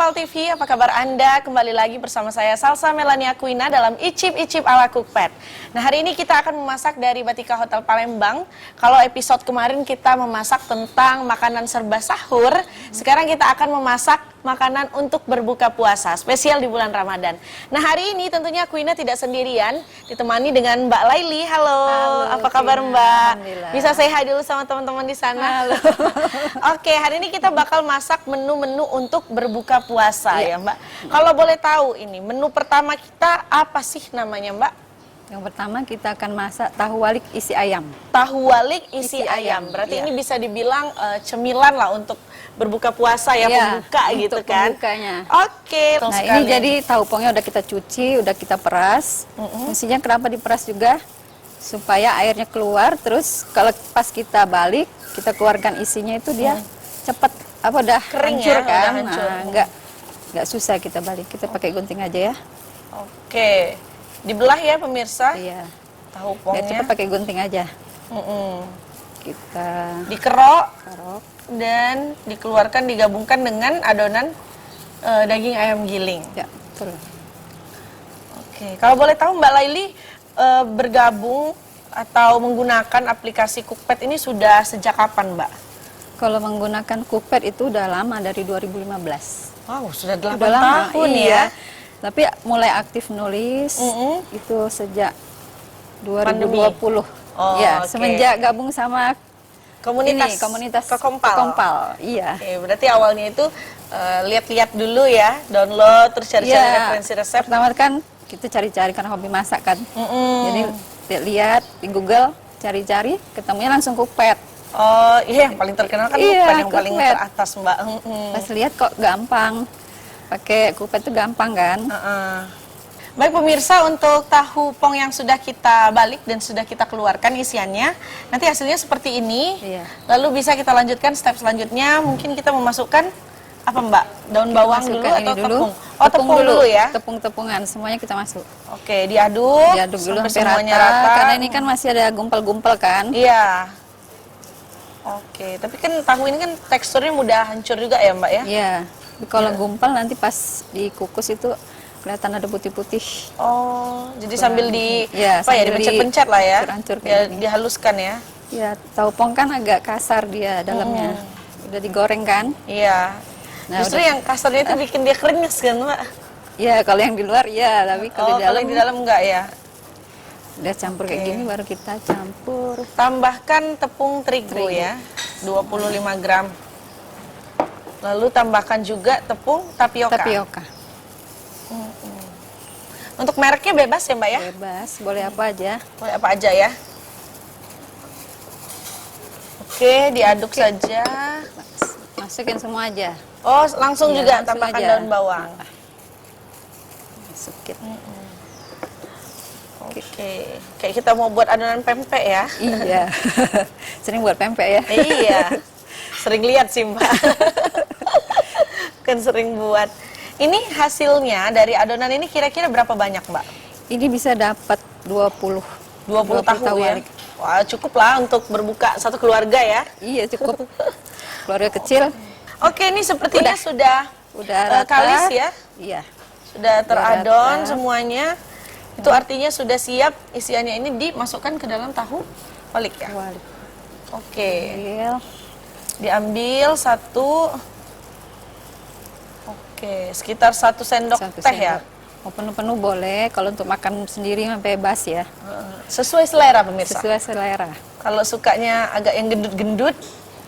Empal TV, apa kabar Anda? Kembali lagi bersama saya Salsa Melania Aquina dalam Icip-Icip ala Cookpad. Nah, hari ini kita akan memasak dari Batika Hotel Palembang. Kalau episode kemarin kita memasak tentang makanan serba sahur, sekarang kita akan memasak makanan untuk berbuka puasa, spesial di bulan Ramadan. Nah, hari ini tentunya Aquina tidak sendirian, ditemani dengan Mbak Laili. Halo, apa kabar Mbak? Bisa say hi dulu sama teman-teman di sana? Halo. Oke, hari ini kita bakal masak menu-menu untuk berbuka puasa ya Mbak. Kalau boleh tahu ini, menu pertama kita apa sih namanya Mbak? Yang pertama kita akan masak tahu walik isi ayam. Tahu walik isi ayam. Berarti ini bisa dibilang cemilan lah untuk berbuka puasa ya, pembuka gitu kan. Pembukanya. Oke. Nah, ini jadi tahu pongnya udah kita cuci, udah kita peras. Fungsinya kenapa diperas juga? Supaya airnya keluar, terus kalau pas kita balik, kita keluarkan isinya itu dia cepat udah kering hancur ya, kan. udah hancur. Nah, nggak susah kita balik. Kita pakai gunting aja ya. Oke. Dibelah ya pemirsa. Iya. Tahu Biar pongnya. cepat pakai gunting aja. Kita Dikerok kerok. dan dikeluarkan, digabungkan dengan adonan daging ayam giling. Ya, betul. Oke, kalau boleh tahu Mbak Laili bergabung atau menggunakan aplikasi Cookpad ini sudah sejak kapan Mbak? Kalau menggunakan Cookpad itu udah lama, dari 2015. Wow, sudah 8 Udah lama, tahun iya. ya. Tapi mulai aktif nulis itu sejak 2020. Oh, ya, oke. semenjak gabung sama komunitas Kekompal. Iya. Oke, berarti awalnya itu lihat-lihat dulu ya, download terus cari-cari referensi resep. Pertama kan kita cari-cari karena hobi masak kan. Jadi lihat di Google, cari-cari, ketemunya langsung Cookpad. Oh, iya yang paling terkenal kan Cookpad, yang paling Cookpad. teratas Mbak. Pas lihat kok gampang. Pakai Cookpad itu gampang kan? Baik pemirsa, untuk tahu pong yang sudah kita balik dan sudah kita keluarkan isiannya, nanti hasilnya seperti ini. Iya. Lalu bisa kita lanjutkan step selanjutnya, mungkin kita memasukkan apa Mbak? Daun bawang dulu Masukkan atau ini dulu. tepung? Oh, tepung dulu ya. Tepung-tepungan semuanya kita masuk. Oke, diaduk. Diaduk dulu sampai sampai semuanya rata. Karena ini kan masih ada gumpal-gumpal kan? Iya. Oke, tapi kan tahu ini kan teksturnya mudah hancur juga ya Mbak ya? Iya. Tapi kalau gumpal nanti pas dikukus itu kelihatan ada putih-putih. Oh, jadi sambil dipencet-pencet lah ya, hancur ya dihaluskan ya. Ya, tahu pong kan agak kasar dia dalamnya. Udah digoreng kan? Iya. Nah, Justru yang kasarnya itu bikin dia krenyes kan, Mbak? Iya, kalau yang di luar ya, tapi kalau kalau yang di dalam enggak ya. Udah campur kayak gini baru kita campur. Tambahkan tepung terigu ya, 25 gram. Lalu tambahkan juga tepung tapioka. Untuk mereknya bebas ya Mbak ya? Bebas, boleh apa aja. Boleh apa aja ya. Oke, diaduk saja. Masukin semua aja. Oh, langsung juga langsung tambahkan aja. daun bawang. Masukin. Oke, kayak kita mau buat adonan pempek ya. Iya. Sering buat pempek ya. Iya. Sering lihat sih Mbak. Kan sering buat. Ini hasilnya dari adonan ini kira-kira berapa banyak Mbak? Ini bisa dapat 20 tahu ya? Wah, cukup lah untuk berbuka satu keluarga ya. Iya, cukup. Keluarga kecil. Oke, ini sepertinya sudah rata. kalis ya. Iya. Sudah teradon semuanya. Itu artinya sudah siap isiannya ini dimasukkan ke dalam tahu walik ya. Walik. Oke. Diambil satu. Oke, sekitar 1 sendok teh ya. Mau penuh-penuh boleh, kalau untuk makan sendiri mah bebas ya. Sesuai selera pemirsa. Sesuai selera. Kalau sukanya agak yang gendut-gendut,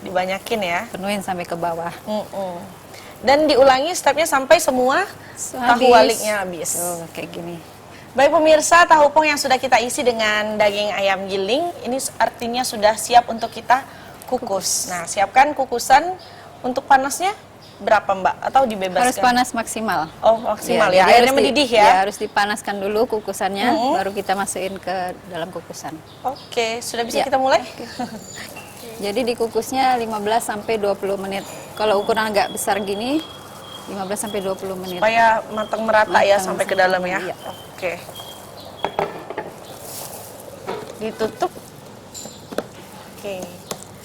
dibanyakin ya. Penuhin sampai ke bawah. Dan diulangi stepnya sampai semua tahu waliknya habis. Tuh, kayak gini. Baik pemirsa, tahu pong yang sudah kita isi dengan daging ayam giling, ini artinya sudah siap untuk kita kukus. Nah, siapkan kukusan. Untuk panasnya berapa Mbak? Atau dibebaskan? Harus panas maksimal. Oh, maksimal ya. Airnya mendidih ya? Ya, harus dipanaskan dulu kukusannya, baru kita masukin ke dalam kukusan. Oke, sudah bisa kita mulai? Jadi dikukusnya 15 sampai 20 menit. Kalau ukuran agak besar gini, 15 sampai 20 menit. Supaya matang merata ya sampai ke dalam ya. Iya. Oke. Ditutup. Oke.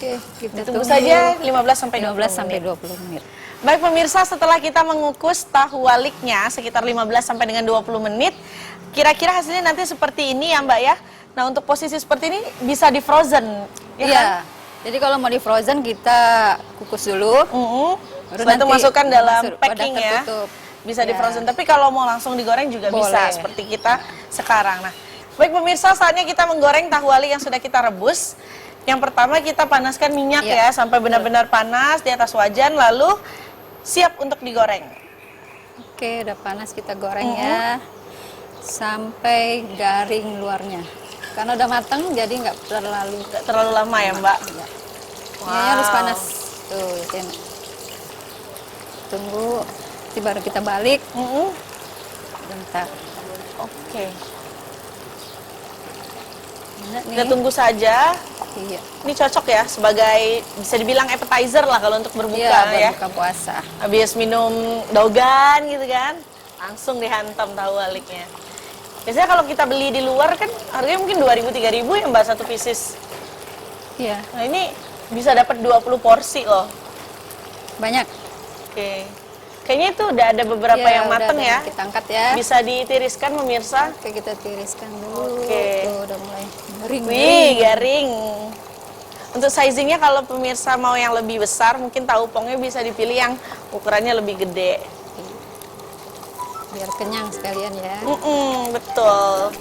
Oke, kita Tunggu saja 15 sampai 15 sampai 20 menit. Baik pemirsa, setelah kita mengukus tahu waliknya sekitar 15 sampai dengan 20 menit, kira-kira hasilnya nanti seperti ini ya Mbak ya. Nah, untuk posisi seperti ini bisa di frozen, ya Iya. kan? Jadi kalau mau di frozen kita kukus dulu. Baru Setelah itu nanti masukkan dalam wadah packing ya. tertutup. Bisa di Ya. frozen, tapi kalau mau langsung digoreng juga bisa Boleh. seperti kita sekarang. Nah, baik pemirsa, saatnya kita menggoreng tahu walik yang sudah kita rebus. Yang pertama kita panaskan minyak ya Iya. sampai benar-benar panas di atas wajan, lalu siap untuk digoreng. Oke, udah panas kita goreng ya. Sampai garing luarnya. Karena udah matang jadi nggak terlalu. Nggak terlalu lama ya Mbak. Ya. Wow. Minyaknya harus panas. Tuh, Jen. Tunggu, nanti baru kita balik. Bentar. Oke, Enak nih. kita tunggu saja. Iya. Ini cocok ya sebagai bisa dibilang appetizer lah kalau untuk berbuka Iya, ya. berbuka puasa. Habis minum dogan gitu kan, langsung dihantam tahu waliknya. Biasanya kalau kita beli di luar kan harganya mungkin 2.000-3.000 ya Mbak satu pieces. Iya, Nah ini bisa dapat 20 porsi loh. banyak. Oke. Kayaknya itu udah ada beberapa Iya, yang udah mateng ada, ya. Kita angkat ya. Bisa ditiriskan pemirsa. Oke, kita tiriskan dulu. Oke. Tuh, udah mulai garing. Wih, garing. Untuk sizingnya kalau pemirsa mau yang lebih besar, mungkin tahu pongnya bisa dipilih yang ukurannya lebih gede. Biar kenyang sekalian ya. Betul.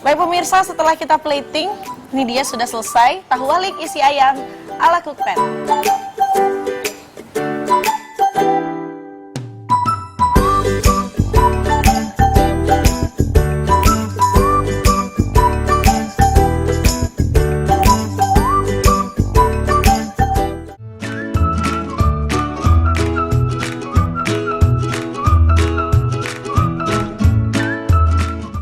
Baik pemirsa, setelah kita plating, ini dia sudah selesai tahu walik isi ayam ala Cookpad.